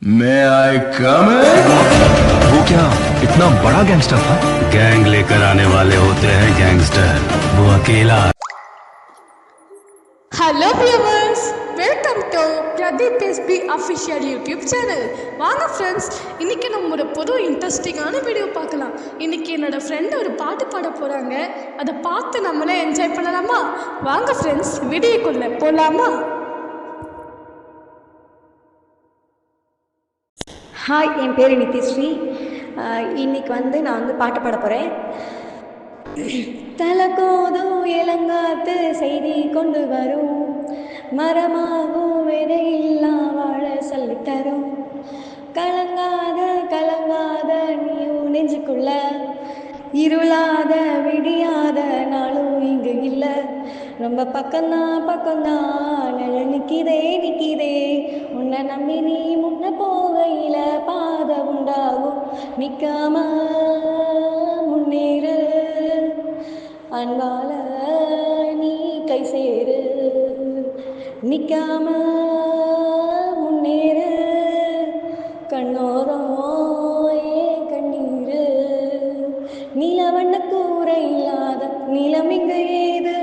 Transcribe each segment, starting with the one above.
May I come in? वो क्या इतना बड़ा गैंगस्टर था? गैंग लेकर आने वाले होते हैं गैंगस्टर, वो अकेला। Hello viewers, welcome to Pradeep SP official YouTube channel. வாங்க ஃப்ரெண்ட்ஸ், இன்றைக்கி நம்ம ஒரு புது இன்ட்ரெஸ்டிங்கான வீடியோ பார்க்கலாம். இன்றைக்கி என்னோடய ஃப்ரெண்டு ஒரு பாட்டு பாட போகிறாங்க. அதை பார்த்து நம்மளே என்ஜாய் பண்ணலாமா? வாங்க ஃப்ரெண்ட்ஸ், வீடியோக்குள்ளே போகலாமா? ஹாய், என் பேர் நித்யஸ்ரீ. இன்றைக்கி நான் பாட்டு பாட போகிறேன். தலகோதும் இளங்காத்து செய்தி கொண்டு வரும், மரமாகும் விதையில்லா வாழ சொல்லித்தரும். கலங்காத கலங்காத நீயும் நெஞ்சுக்குள்ள, இருளாத விடியாத நாளும் இங்கு இல்லை. ரொம்ப பக்கம்தான் நிழல் நிற்கிதே. உன்னை நம்பி நீ முன்ன போகையில பாத உண்டாகும். நிற்காம முன்னேறு, அன்பால நீ கை சேரு. நிற்காம முன்னேறு, கண்ணோரம் கண்ணீரு. நீலவண்ண கூரை இல்லாத நிலம் இங்கு ஏது,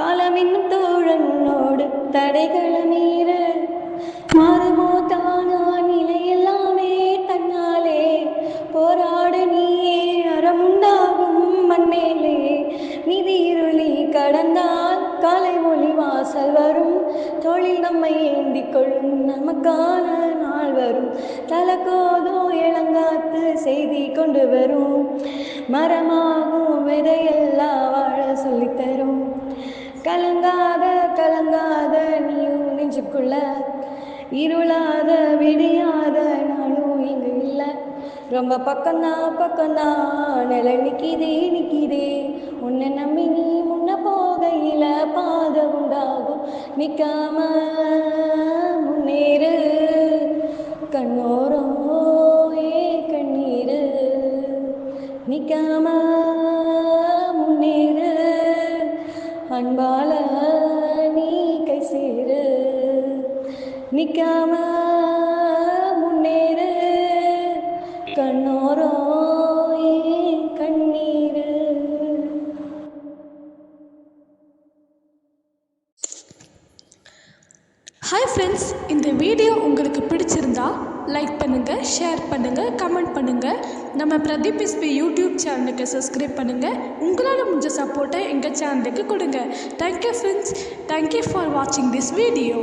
காலம் இன்னும் தோழனோடு தடைகள மீறு. மாறுமோ தானா நிலை எல்லாமே தன்னாலே, போராட நீயே அறமுண்டாகும் மண்மேலே. நிதி இருளி கடந்தால் காலை ஒளி வாசல் வரும், தொழில் நம்மை ஏந்திக் கொள்ளும் நமக்கான நாள் வரும். தலகோதோ இளங்காத்து செய்தி கொண்டு வரும், மரமாகும் விதையெல்லாம் வாழ சொல்லித்தரும். கலங்காத கலங்காத நீயும் நெஞ்சுக்குள்ள, இருளாத விடியாத நாளும் இங்கு இல்லை. ரொம்ப பக்கம்தான் நிலை நிற்கிதே. உன்னை நம்பி நீ முன்ன போகையில பாத உண்டாகும். நிற்காம முன்னேறு, கண்ணோரம் கண்ணீரு. நிற்காம முன்னேறு, அன்பால நீ கை சேரு. நிற்காம முன்னேறு, கண்ணோரோ கண்ணீரு. ஹாய் ஃப்ரெண்ட்ஸ், இந்த வீடியோ உங்களுக்கு பிடிச்சிருந்தா லைக் பண்ணுங்கள், ஷேர் பண்ணுங்கள், கமெண்ட் பண்ணுங்கள். நம்ம பிரதீப் எஸ்பி யூடியூப் சேனலுக்கு சப்ஸ்கிரைப் பண்ணுங்கள். உங்களால் முடிஞ்ச சப்போர்ட்டை எங்கள் சேனலுக்கு கொடுங்க. தேங்க்யூ ஃப்ரெண்ட்ஸ், தேங்க்யூ ஃபார் வாட்சிங் திஸ் வீடியோ.